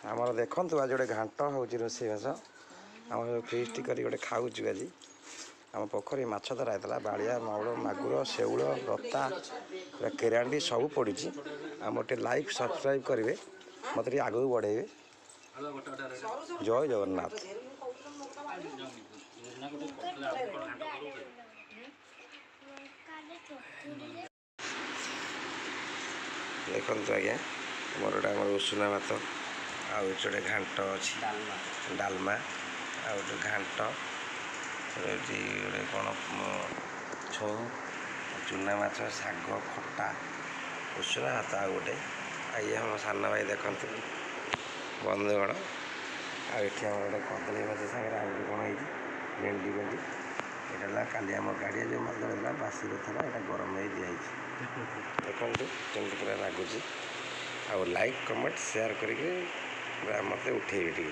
आमर देखु आज गोटे घाट हूँ रोषेईबास आम फिस्ट कर खाऊँ आज आम पोखरी माछ धरा होता बाड़िया मौल मागुर शेउल रता केरांडी सब पड़ी आम गोटे लाइक सब्सक्राइब करेंगे मत आगे बढ़ेबे। जय जगन्नाथ। देखु आज्ञा मोर गोटे उषुना भात आउ गोटे घाट अच्छी डालमा आउ गोटे घाट गोटे कौन छौ चूना माछ शाग खटा उषुना भात आउ गोटे ये हम सान भाई देखु बंधुगण आम गोटे कदली भाज सागर आगे कौन हो भेंडी भेंडी यहाँ काली आम गाड़िया जो माल धरला बासी था यहाँ गरम हो दिखाई देखो केमती पूरा लगुच आ लाइक कमेंट शेयर करके मत उठेबे टी।